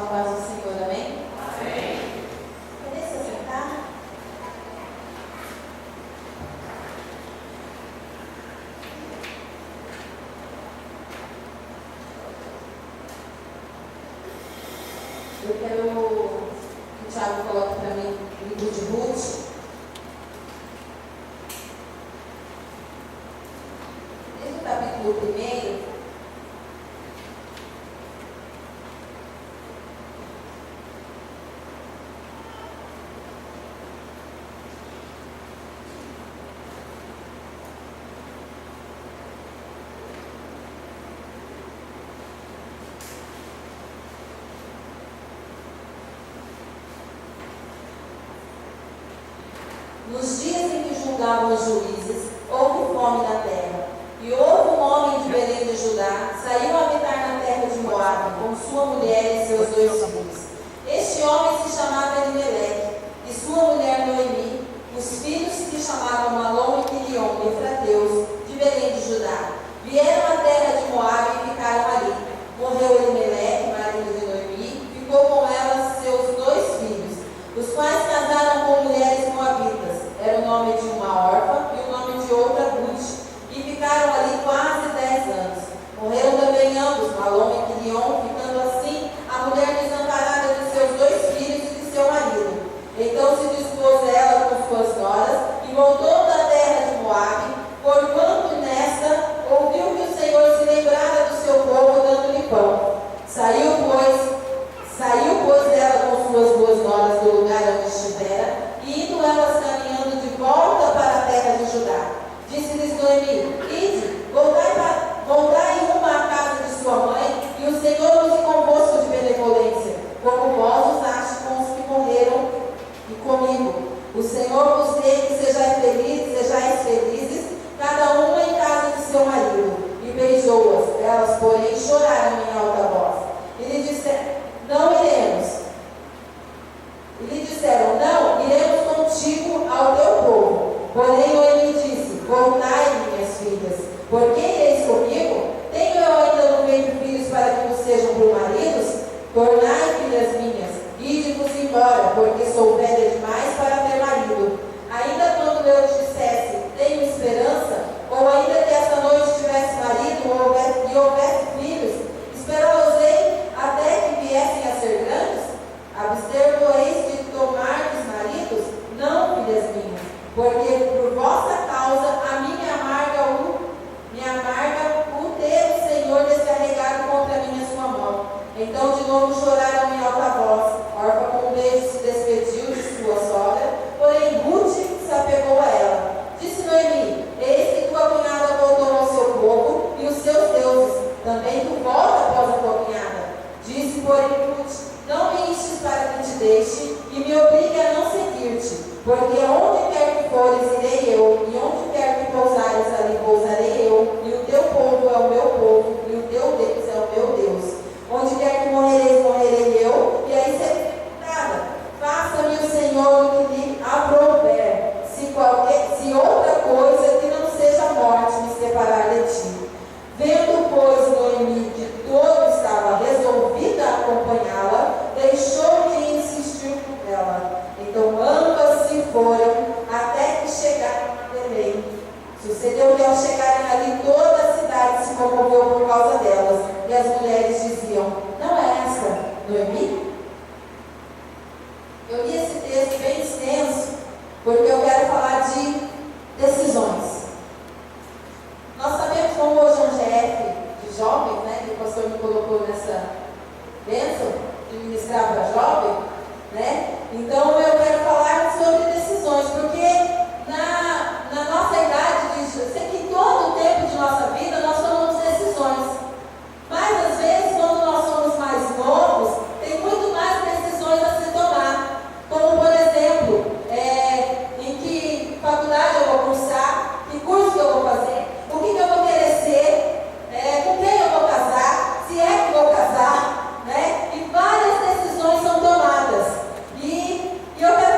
a paz do Senhor, amém? Amém. Pode se sentar? Eu quero que o Thiago coloque para mim o livro de Ruth. Desde o capítulo 1. Nos dias em que julgavam os juízes, houve fome na terra. E houve um homem de Belém de Judá, saiu a habitar na terra de Moabe, com sua mulher e seus 2 filhos. Este homem se chamava Elimeleque, e sua mulher Noemi, os filhos se chamavam Malom e Quilion, efrateus, de Belém de Judá. Vieram à terra de Moabe e ficaram ali. Morreu Elimeleque, marido de Noemi, ficou com ela seus 2 filhos, os quais casaram com mulheres moabitas. Era o nome de uma órfã e o nome de outra Ruth, e ficaram ali quase 10 anos. Morreram também ambos, Malom e Quilion, ficando assim a mulher desamparada de seus 2 filhos e de seu marido. Então se dispôs ela com suas noras e voltou da terra de Moabe, porquanto nesta ouviu que o Senhor se lembrara do seu povo, dando-lhe pão. Saiu, pois, ela com suas 2 noras do lugar onde estivera, e indo elas caminhando de volta para a terra de Judá. Disse-lhes Noemi: Ide, voltai uma à casa de sua mãe, e o Senhor use convosco de benevolência, como vós usaste com os que morreram e comigo. O Senhor vos dê que sejais felizes, cada uma em casa de seu marido. E beijou-as, elas, porém, choraram em alta voz. E lhe disseram, não, iremos contigo ao teu povo. Porém, Noemi disse: voltai, minhas filhas, porque ireis comigo? Tenho eu ainda no ventre filhos para que vos sejam por maridos? Tornai, filhas minhas, ide-vos embora, porque sou velha demais para ter marido. Ainda quando eu te dissesse, tenho esperança, ou ainda que esta noite tivesse marido e houvesse filhos, esperá-los-ei até que viessem a ser grandes? Abster-vos-eis de tomar-lhes maridos? Não, filhas minhas, porque por vossa causa a mim me amarga o ter o Senhor descarregado contra mim a sua mão. Então de novo choraram em alta voz. Orfa com um beijo se despediu de sua sogra, porém Ruth se apegou a ela. Disse Noemi: eis que tua cunhada voltou ao seu povo e os seus deuses, também tu volta após a tua cunhada. Disse, porém, Ruth: não me instes para que te deixe e me obrigue a não seguir-te, porque onde quer que fores, irei eu, e onde quer que pousares, ali pousarei eu, e o teu povo é o meu povo, e o teu Deus é o meu Deus. Onde quer que morrereis, morrerei eu, e aí serei sepultada. Faça-me o Senhor o que lhe aprouver, se outra coisa que não seja a morte me separar de ti. Vendo, pois, Noemi que todo estava resolvida a acompanhá-la, deixou de insistir com ela. Então ambas se foram até que chegaram a Belém. Sucedeu que ao chegarem ali, toda a cidade se comoveu por causa delas, e as mulheres diziam: não é esta Noemi? Eu li esse texto bem extenso, porque eu quero falar de decisões. Nós sabemos, como hoje é um GF de jovens, né, que o pastor me colocou nessa bênção de ministrar para jovem, né? Então eu quero falar sobre decisões, porque na nossa idade, eu sei que todo o tempo de nossa vida nós tomamos decisões, mas às vezes quando nós somos mais novos, tem muito mais decisões a se tomar, como por exemplo, em que faculdade eu vou cursar, que curso que eu vou fazer, o que eu vou querer ser, com quem eu vou casar, se é que vou casar, né? E várias decisões são tomadas. E eu quero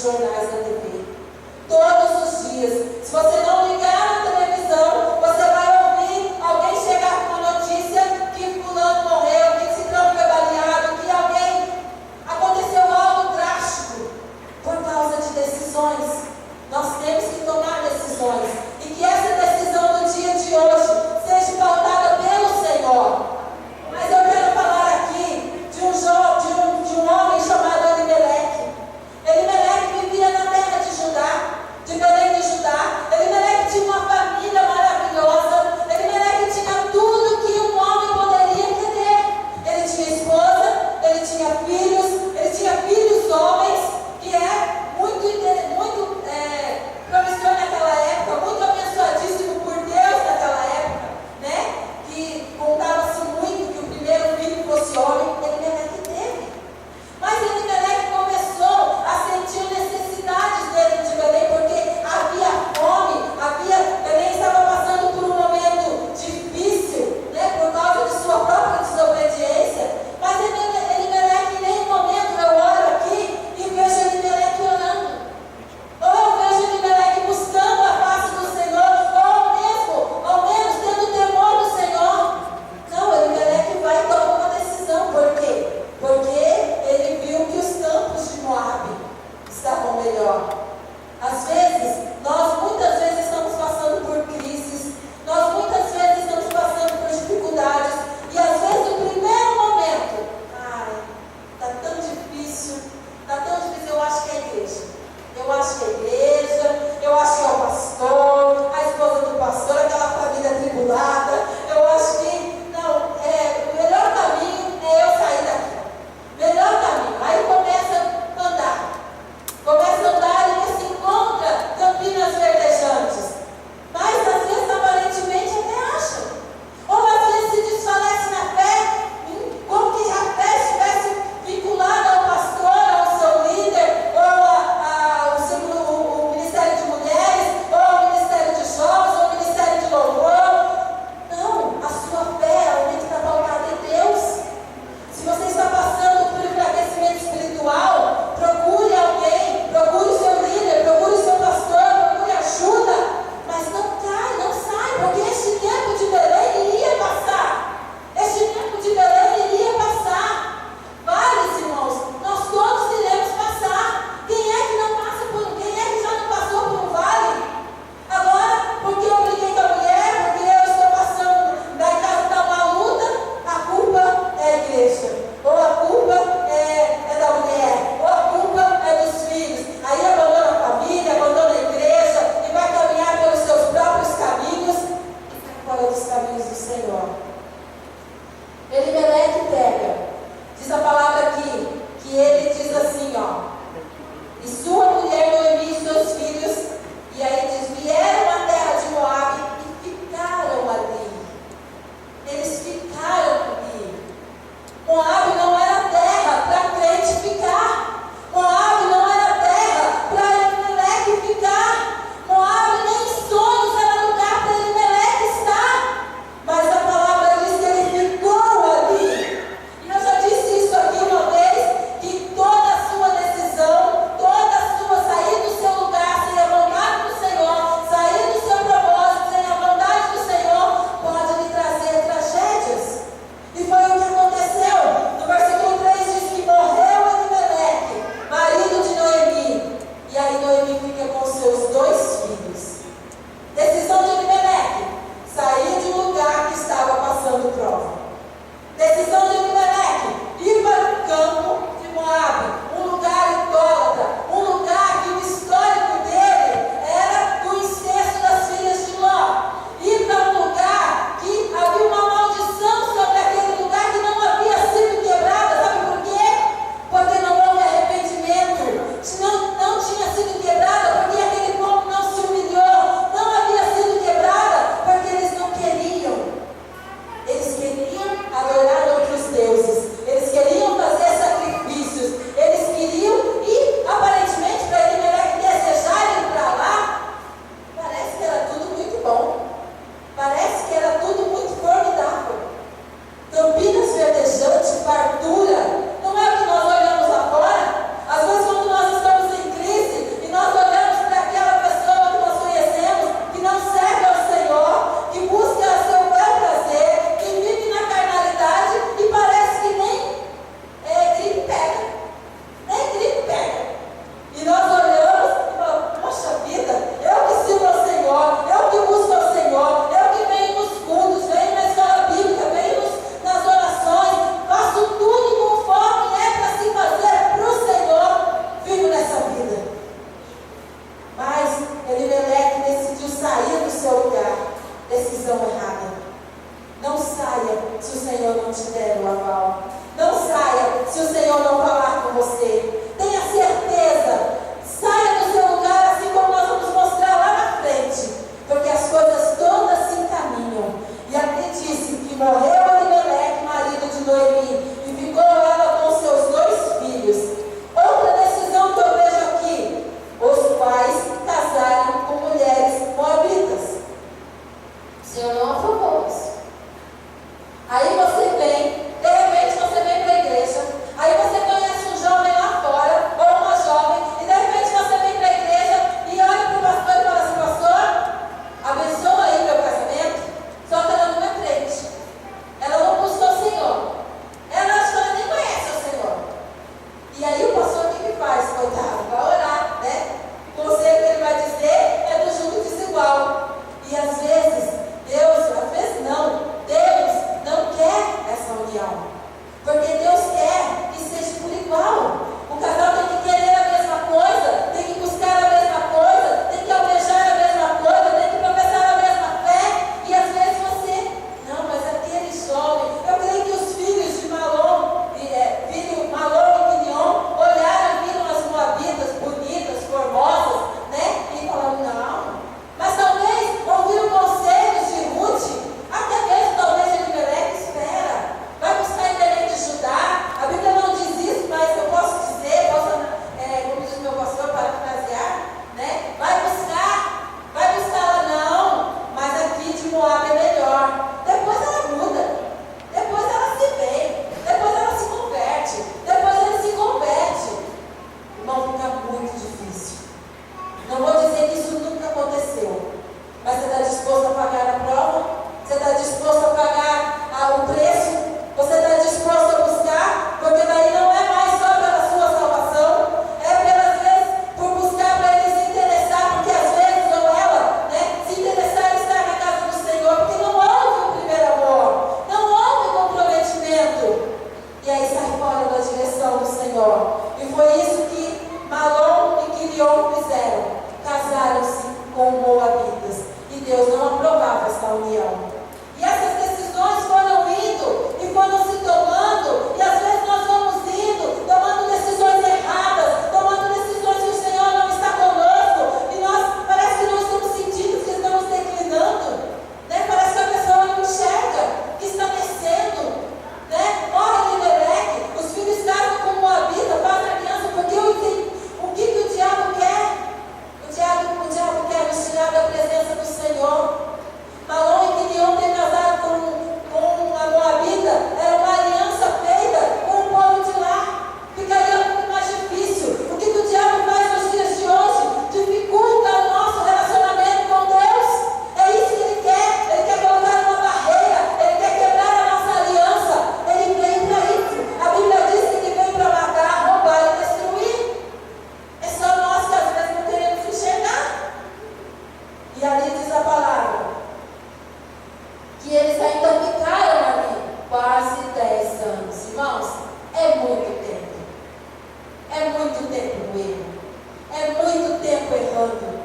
nos jornais da TV. Todos os dias. Se você não ligar na televisão, você vai ouvir alguém chegar com uma notícia que fulano morreu, que ciclano foi baleado, que alguém aconteceu algo drástico por causa de decisões. Nós temos que tomar decisões. E que essa decisão do dia de hoje seja pautada pelo Senhor. Mas eu quero falar aqui de um homem chamado Elimeleque. Elimeleque vivia na terra de Judá, de Belém de Judá. Elimeleque Jacó. E foi isso que Malom e Quilion fizeram. Casaram-se com moabitas. E Deus não aprovava essa união. E essas decisões foram indo e foram se tomando. E às vezes nós vamos indo, tomando decisões erradas, tomando decisões que o Senhor não está conosco. E nós parece que não estamos sentindo que estamos declinando. Né? Parece que a pessoa não enxerga que está descendo. Né? Ora, Elimelec, os filhos casam com Moabita, fazem aliança, porque o que o diabo quer? O diabo quer nos tirar da presença do Senhor. Malom e Quilion ter casado com a Moabita era uma aliança feita com o povo de lá. Ficaria muito mais difícil. O que o diabo faz nos dias de hoje? Dificulta o nosso relacionamento com Deus. É isso que ele quer. Ele quer colocar uma barreira. Ele quer quebrar a nossa aliança. Ele veio para isso. A Bíblia diz que ele veio para matar, roubar e destruir. É só nós que às vezes não queremos enxergar. E ali diz a palavra que eles ainda ficaram ali quase 10 anos. Irmãos, é muito tempo. É muito tempo no erro. É muito tempo errando.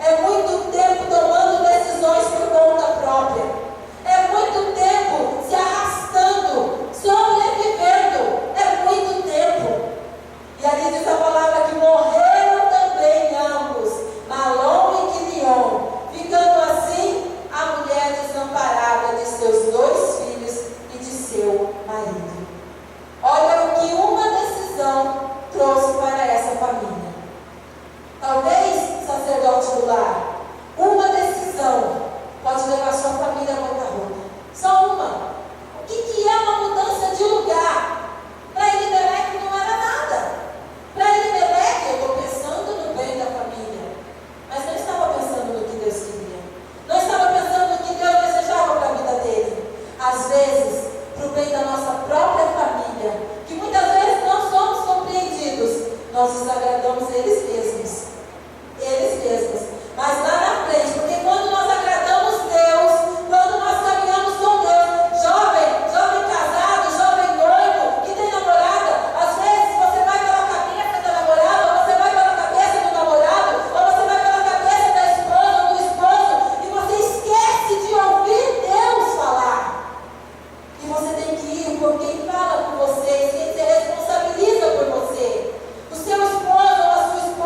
É muito tempo tomando decisões por conta própria. É muito tempo se arrastando, sobrevivendo. É muito tempo. E ali diz a palavra que morreram também ambos, Malom e Quilion, ficando assim a mulher desamparada de seus 2 filhos e de seu marido. Olha o que uma decisão trouxe para essa família. Talvez, sacerdote do lar, uma decisão pode levar sua família à bancarrota. Só uma. O que é uma mudança de lugar? Para Elimelec não era nada. Para Elimelec, eu estou pensando no bem da família, mas não estava pensando no que Deus queria. Não estava pensando no que Deus desejava para a vida dele. Às vezes, para o bem da nossa própria família, que muitas vezes não somos compreendidos, nós desagradamos eles mesmos. Eles mesmos. Mas lá na frente, porque quando nós agradamos Deus, quando nós caminhamos com Deus, jovem casado, jovem noivo, que tem namorada, às vezes você vai pela cabeça da namorada, ou você vai pela cabeça do namorado, ou você vai pela cabeça da esposa ou do esposo, e você esquece de ouvir Deus falar. E você tem que ir por quem fala por você, quem se responsabiliza por você. O seu esposo ou a sua esposa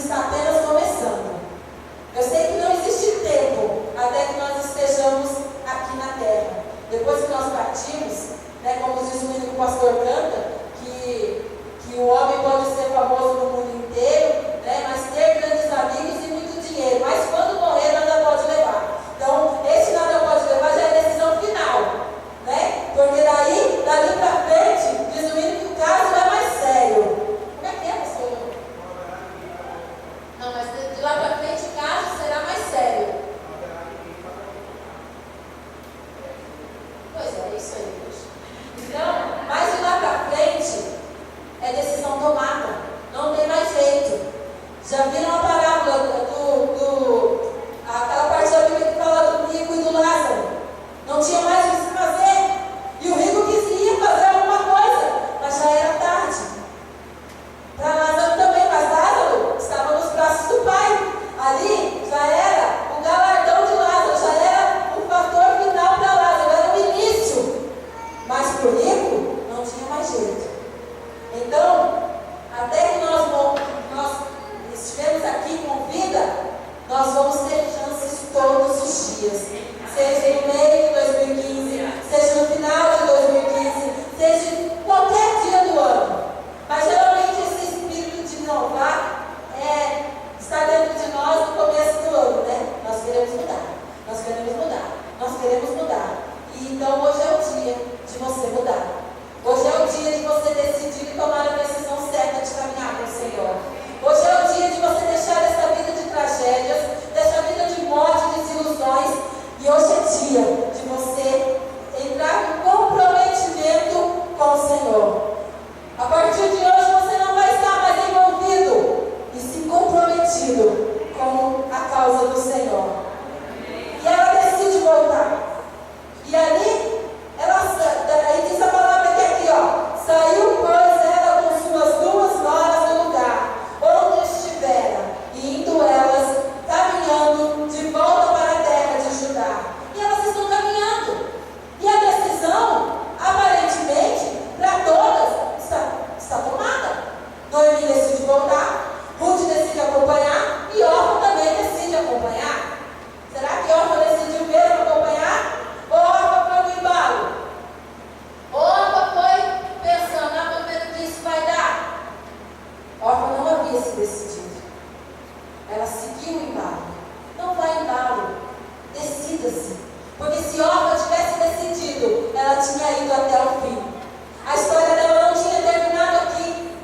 está apenas começando. Eu sei que não existe tempo até que nós estejamos aqui na terra. Depois que nós partimos, né, como diz o hino que o pastor canta, que o homem pode ser famoso no mundo inteiro, né, mas ter grandes amigos e muito dinheiro. Mas quando morrer, nada pode levar. Então, esse nada pode levar já é decisão final, né? Porque dali para frente, diz o hino que o caso é mais sério. Como é que é, pastor? Não, mas de lá para frente o caso será mais sério. Pois é, isso aí, Deus. Então, mas de lá para frente é decisão tomada. Não tem mais jeito. Já viram a parábola aquela parte da Bíblia que fala do rico e do Lázaro? Não tinha mais o que se fazer. E o rico queria fazer alguma coisa, mas já era tarde. Para Lázaro também, mas Lázaro estava nos braços do Pai. Ali já era o galardão de Lázaro, já era o fator final para Lázaro, era o início. Mas para o rico não tinha mais jeito. Então, até que nós estivemos aqui com vida, nós vamos ter chances todos os dias. Seja no meio de 2015, seja no final de 2015, seja em qualquer dia do ano. Mas geralmente esse espírito de inovar está dentro de nós no começo do ano, né? Nós queremos mudar, nós queremos mudar, nós queremos mudar. E então hoje é o dia de você mudar. Hoje é o dia de você decidir e tomar a decisão certa de caminhar com o Senhor. Hoje é o dia de você deixar essa vida de tragédias, dessa vida de morte, de desilusões. E hoje é dia de você entrar no comprometimento com o Senhor. A partir de hoje você não vai estar mais envolvido e sim comprometido com a causa do Senhor. E ela decide voltar. E ali, aí diz a palavra que aqui, ó, saiu, pois, ela com suas 2 noras do lugar onde estivera, e indo elas, caminhando de volta para a terra de Judá. E elas estão caminhando. E a decisão, aparentemente, para todas, está tomada. Noemi decide voltar, Ruth decide acompanhar, e Orfa também decide acompanhar. Será que Orfa decidiu mesmo acompanhar? Ou Orfa foi no embalo? Orfa foi pensando, vamos ver o que isso vai dar. Orfa não havia se decidido. Ela seguiu o embalo. Não vai embalo. Decida-se. Porque se Orfa tivesse decidido, ela tinha ido até o fim. A história dela não tinha terminado aqui.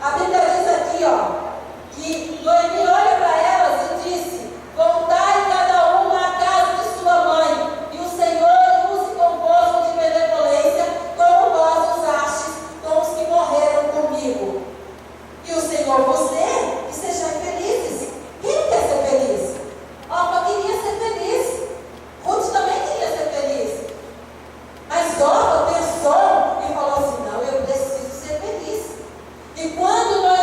A Bíblia diz aqui, ó, que Noemi olha para elas e disse: voltai cada uma à casa de sua mãe, e o Senhor use convosco de benevolência, como vós usastes com os que morreram comigo. E o Senhor vos dê, e sejais felizes. Quem quer ser feliz? Orfa queria ser feliz. Ruth também queria ser feliz. Mas Orfa pensou e falou assim: não, eu preciso ser feliz. E quando nós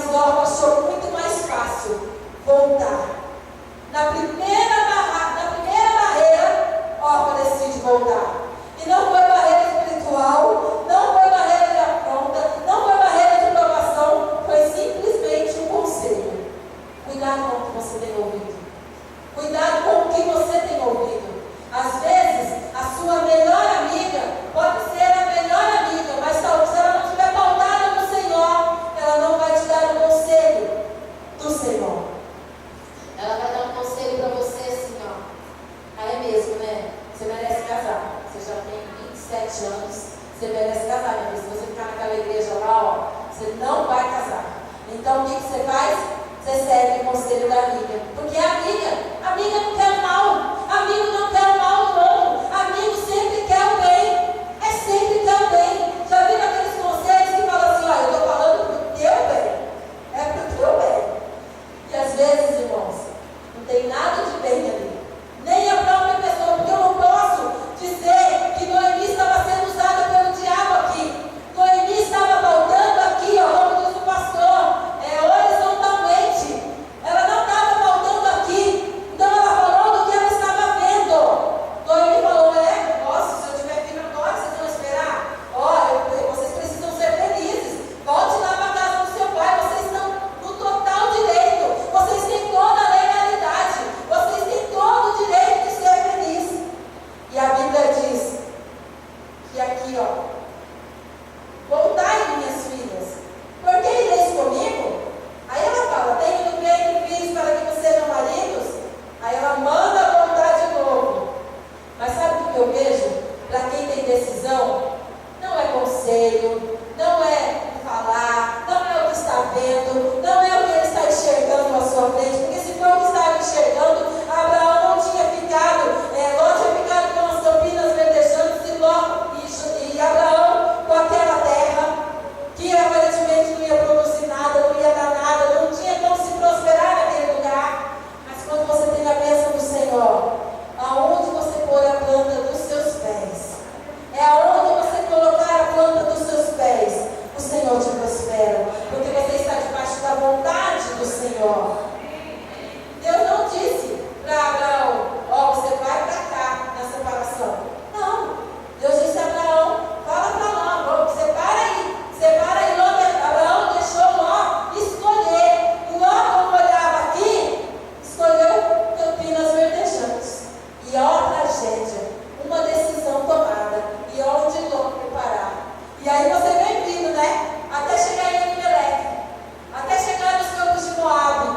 Mas Orfa achou muito mais fácil voltar. Na primeira barreira, Orfa decide voltar. E não foi barreira espiritual, não foi barreira de afronta, não foi barreira de provação, foi simplesmente um conselho. Cuidado com o que você tem ouvido. Cuidado com o que você tem ouvido. Às vezes, a sua melhor amiga pode ser a melhor amiga, mas se ela não estiver pautada no Senhor, ela não vai te dar o conselho do Senhor. Ela vai dar um conselho para você assim, ó. Ah, é mesmo, né? Você merece casar. Você já tem 27 anos, você merece casar, minha filha. Se você ficar naquela igreja lá, ó, você não vai casar. Então, o que você faz? Você segue o conselho da amiga. Porque a amiga não quer o mal. Amigo não quer o mal do outro. Amigo sempre quer o bem. É sempre quer o bem. Já viram aqueles conselhos que falam assim, ó, eu estou falando pro teu bem. É pro teu bem. E às vezes, irmãos, não tem nada de bem ali. Nem a própria pessoa, porque eu não posso dizer que Noemi estava sendo usada pelo diabo aqui. Noemi estava faltando aqui, ó, como diz o pastor, horizontalmente. Ela não estava faltando aqui. Então ela falou do que ela estava vendo. Noemi falou, nossa, se eu tiver filho agora, vocês vão esperar? Vocês precisam ser felizes. Volte lá para a casa do seu pai. Vocês estão no total direito. Vocês têm toda a legalidade. Vocês têm todo o direito de ser feliz. E a Bíblia diz que aqui, ó, voltai, minhas filhas, porque ireis comigo? Aí ela fala, tenho no peito filhos para que vocês sejam maridos. Aí ela manda voltar de novo. Mas sabe o que eu vejo? Para quem tem decisão, não é conselho, não é falar, não é o que está vendo, não é o que ele está enxergando à sua frente, porque se for o que estava enxergando, Abraão não tinha ficado, Ló tinha ficado com as campinas verdejantes e Abraão com aquela terra que aparentemente não ia produzir nada, não ia dar nada, não tinha como se prosperar naquele lugar. Mas quando você tem a bênção do Senhor, aonde você pôr a planta dos seus pés, é aonde você colocar a planta dos seus pés, o Senhor te prospera, porque você está debaixo da vontade do Senhor. Deus não disse para Abraão, você vai para cá na separação. Não, Deus disse a Abraão, fala para Ló, separa aí. Abraão deixou Ló escolher. Ló, como olhava aqui, escolheu campinas verdejantes. E ó a tragédia, uma decisão tomada. E ó onde Ló foi parar. E aí você vem vindo, né? Até chegar em Elimelec, até chegar nos campos de Moabe.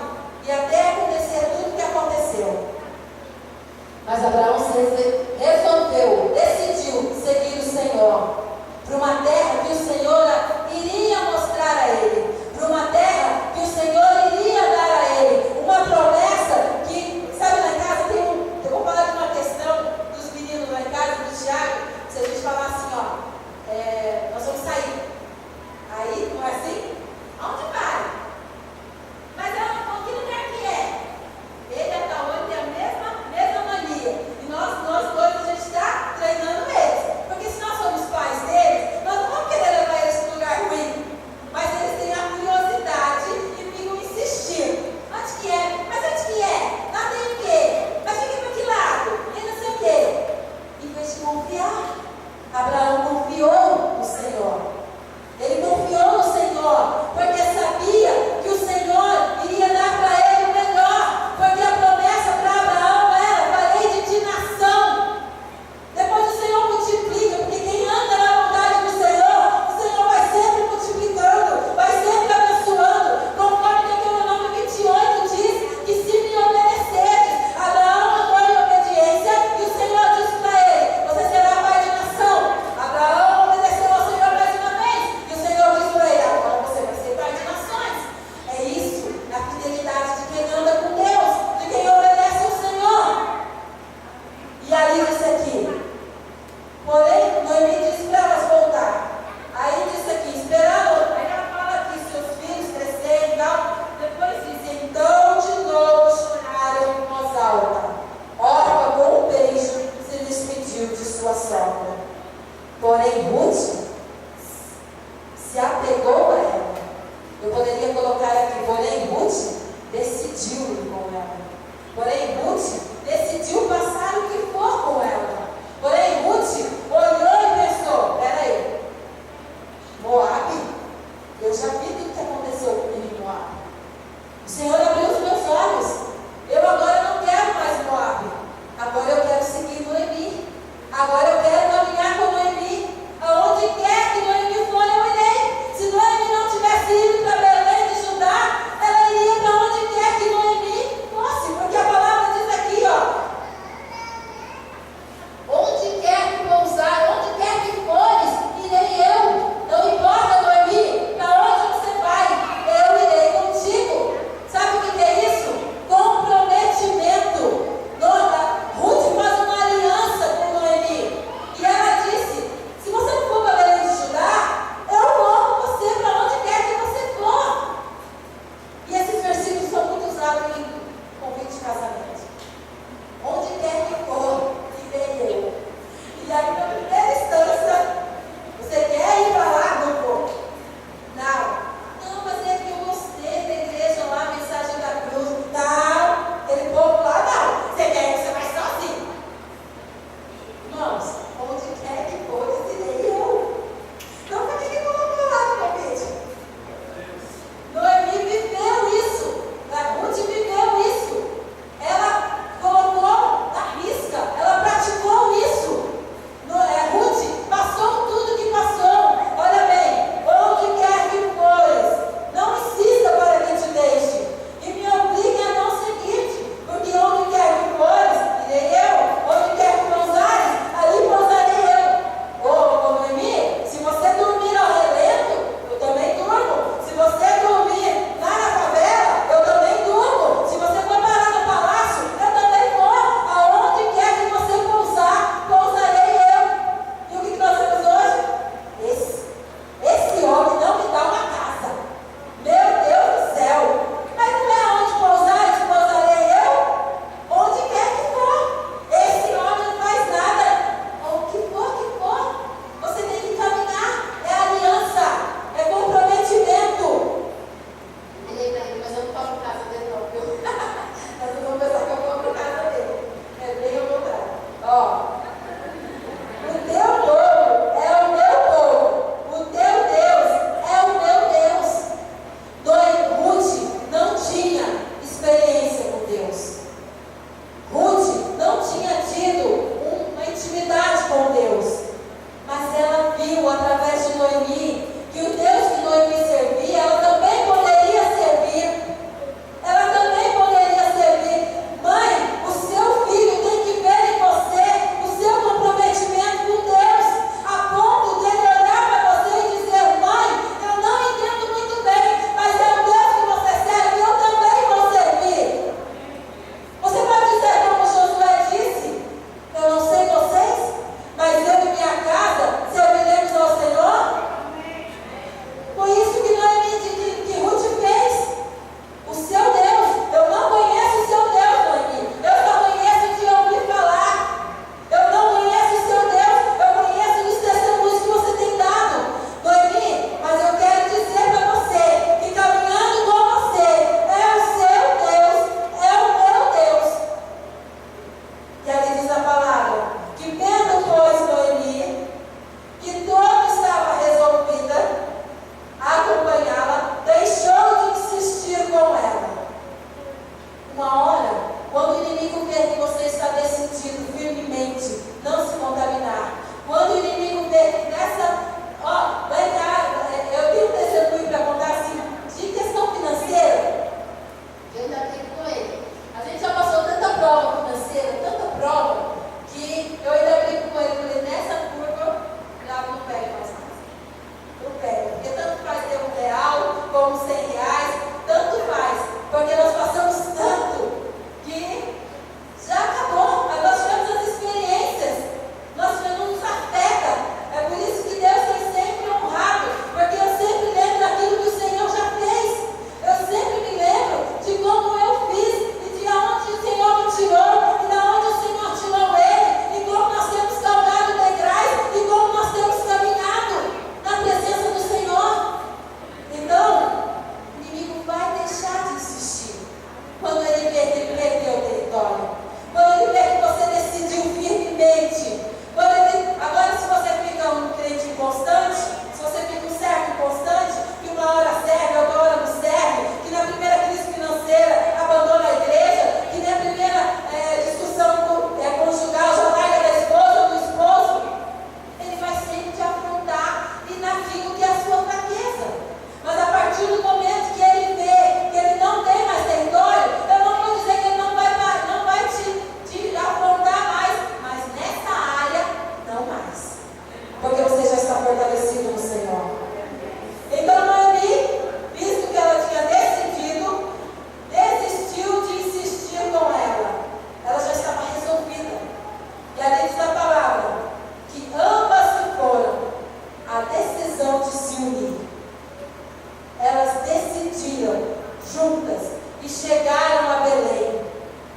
juntas e chegaram a Belém.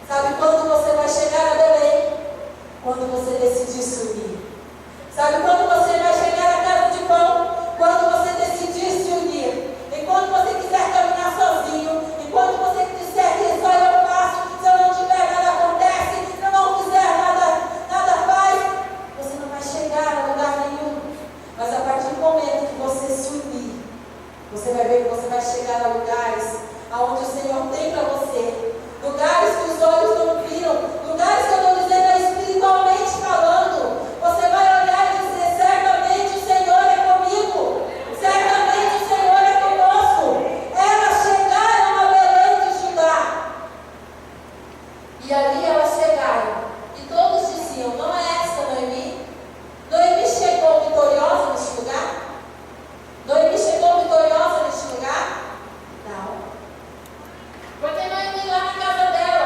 Sabe quando você vai chegar a Belém? Quando você decidir se unir. Sabe quando você vai chegar à casa de pão? Quando você decidir se unir. E quando você quiser caminhar sozinho, e quando você disser que só eu faço, se eu não tiver nada acontece, se eu não quiser nada faz, você não vai chegar a lugar nenhum. Mas a partir do momento que você se unir, você vai ver que você vai chegar a lugares aonde o Senhor tem para você. Lugares que os olhos não viram, lugares que eu estou dizendo é espiritualmente falando. Você vai olhar e dizer, certamente o Senhor é comigo, certamente o Senhor é conosco. Elas chegaram a Belém de Judá. E ali elas chegaram. E todos diziam, não é esta Noemi? Noemi chegou vitoriosa neste lugar? Noemi chegou vitoriosa neste lugar? Não. Porque Noemi lá na casa dela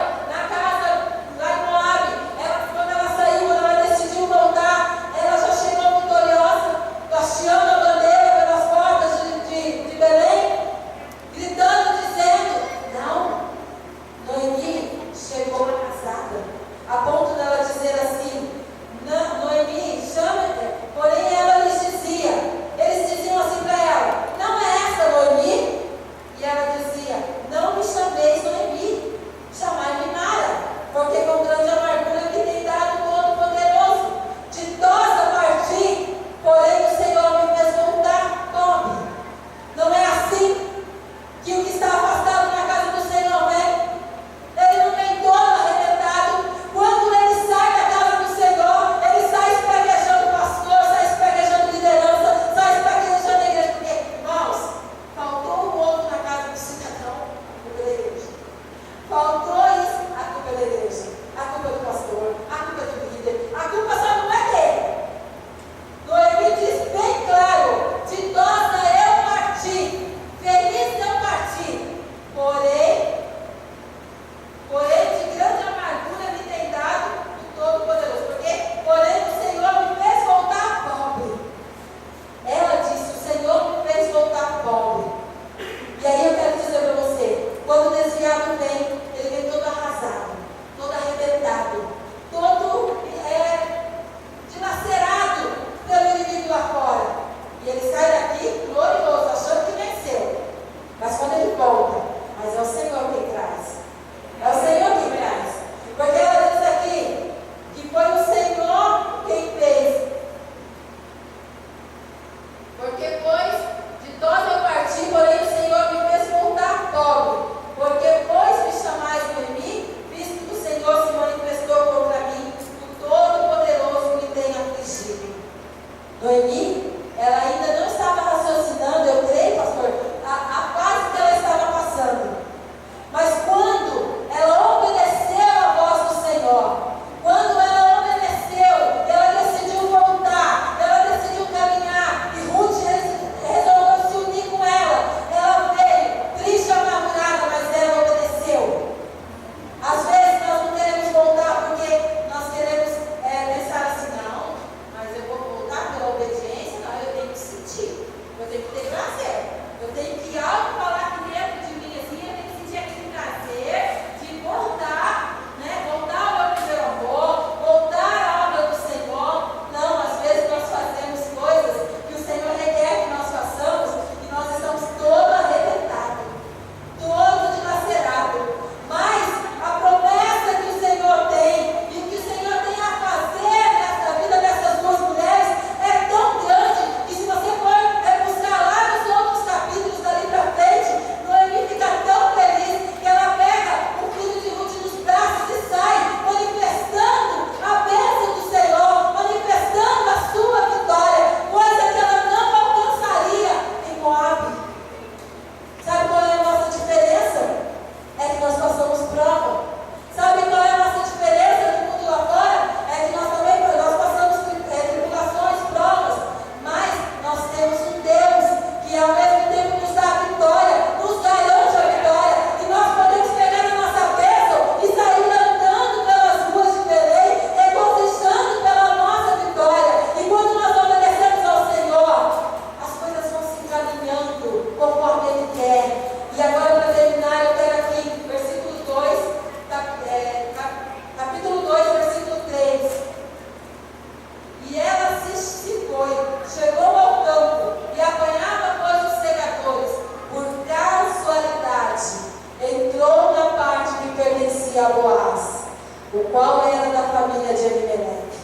a Boaz, o qual era da família de Elimeleque.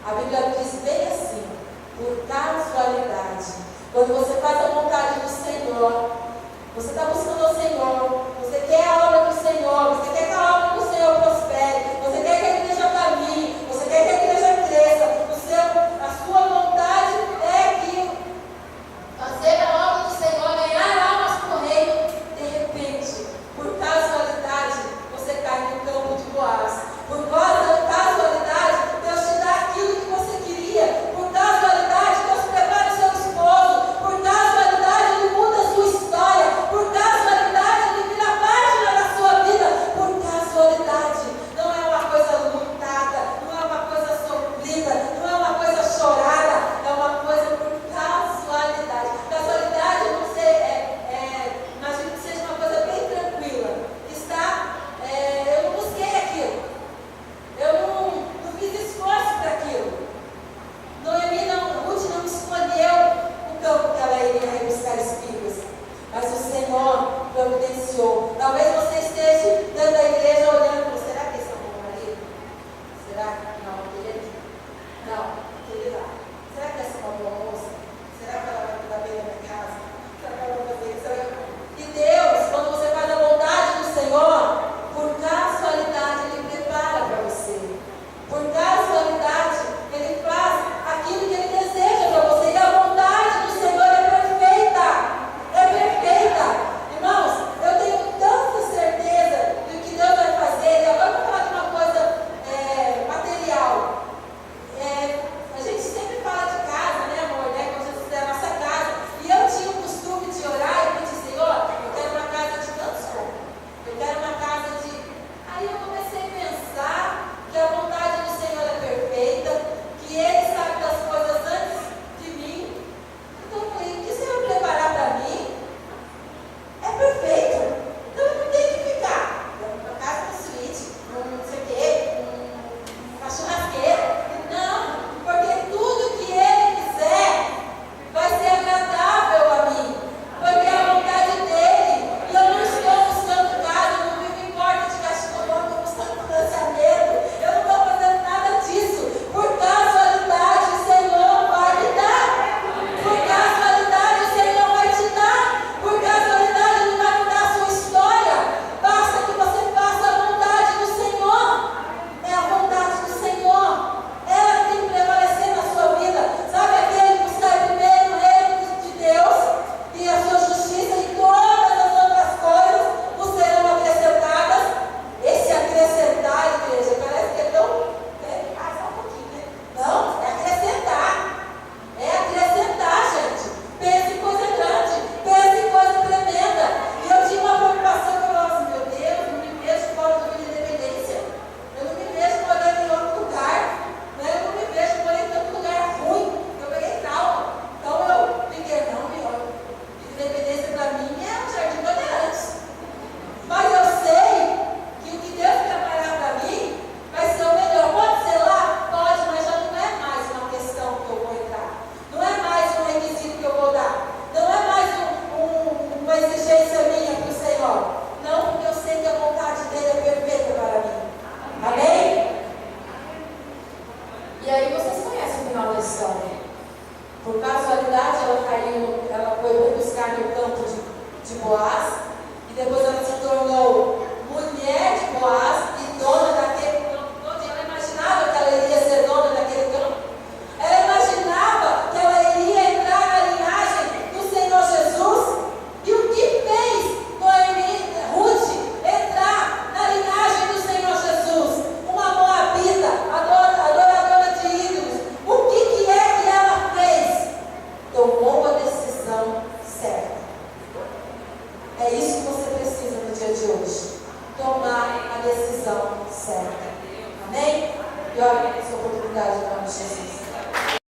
A Bíblia diz bem assim: por casualidade. Quando você faz a vontade do Senhor, você está buscando o Senhor, você quer a obra do Senhor, você quer que a obra do Senhor prospere, você quer que a igreja caminhe, você quer que a igreja cresça, a sua vontade é aquilo. Fazer a obra do Senhor, ganhar almas para o reino. De repente, por casualidade, você cai no campo de Boaz. Por casualidade, Deus te dá aquilo que você queria. Por casualidade, Deus prepara o seu esposo. Por casualidade, Ele muda a sua história. Por casualidade, Ele vira a página da sua vida. Por casualidade, não é uma coisa lutada, não é uma coisa sofrida, não é uma coisa chorada, é uma coisa por casualidade. Casualidade, não sei, imagino que seja uma coisa bem tranquila. Eu não busquei aquilo. Eu não fiz esforço para aquilo. Ruth não escolheu o campo que ela iria buscar espigas. Mas o Senhor providenciou. Talvez você esteja dentro da igreja olhando, será que esse é o meu marido? Será que não, querido? Não, querida. Será que essa é uma boa moça? Será que ela vai cuidar bem da minha casa? Será que ela vai fazer isso? E Deus, quando você faz a vontade do Senhor, por casualidade, Ele prepara para você. Por casualidade, Ele faz aquilo que Ele deseja para você. E a vontade do Senhor é perfeita. É perfeita. Irmãos, eu tenho tanta certeza do que Deus vai fazer. E agora eu vou falar de uma coisa material. A gente sempre fala de casa, né, amor? Né? Como Jesus é a nossa casa. E eu tinha o costume de orar e pedir: Senhor, eu quero uma casa de tantos cômodos. Eu quero uma casa de... Aí eu comecei a pensar que a vontade do Senhor é perfeita, que Ele sabe das coisas antes de mim. Então eu falei: o que o Senhor preparar para mim é perfeito. Então eu não tenho que ficar uma casa com suíte, não sei o quê, uma churrasqueira. Não, porque tudo que Ele quiser vai ser agradável a mim, porque é a vontade dEle. E eu não estou buscando casa, eu não vivo em porta de cachorro, eu estou buscando financiamento, eu não estou fazendo nada disso. Por casualidade, o Senhor vai me dar. Por casualidade, o Senhor vai te dar. Por casualidade, Ele vai mudar a sua história. Basta que você faça a vontade do Senhor. É a vontade do Senhor. Ela tem que prevalecer na sua vida. Sabe aquele que buscar primeiro o reino de Deus e a sua justiça, e todas as outras coisas vos serão acrescentadas? Esse acrescentar, igreja, parece que é tão... só um pouquinho, né? Não, é acrescentar. É acrescentar, gente. Pense em coisa grande, pense em coisa tremenda. E eu tinha uma preocupação que eu falava assim: meu Deus, eu não me vejo fora do Vila Independência. Eu não me vejo morando em outro lugar. Né? Eu não me vejo morando em tanto lugar ruim. Eu peguei trauma. Então eu fiquei: não, meu, Vila Independência para mim é um jardim Bandeirantes. Mas eu sei que o que Deus preparar para mim vai ser o melhor. Pode ser lá? Pode, mas já não é mais uma questão que eu vou entrar. Não é mais um requisito que eu vou dar. Não é mais uma exigência minha para o Senhor. Não, porque eu sei que a vontade dEle é perfeita para mim. Amém? E aí vocês conhecem o final da história. Por casualidade, ela foi buscar no campo de Boaz. E depois ela se tornou mulher de Boaz e dona daquele campo todo. E ela imaginava que ela iria ser dona daquele campo. Ela imaginava que ela iria entrar na linhagem do Senhor Jesus. E o que fez Ruth entrar na linhagem do Senhor Jesus? Uma moabita, adoradora de ídolos. O que é que ela fez? Tomou a decisão certa. É isso que você precisa no dia de hoje. Tomar a decisão certa. Amém? E olha essa oportunidade em nome de Jesus.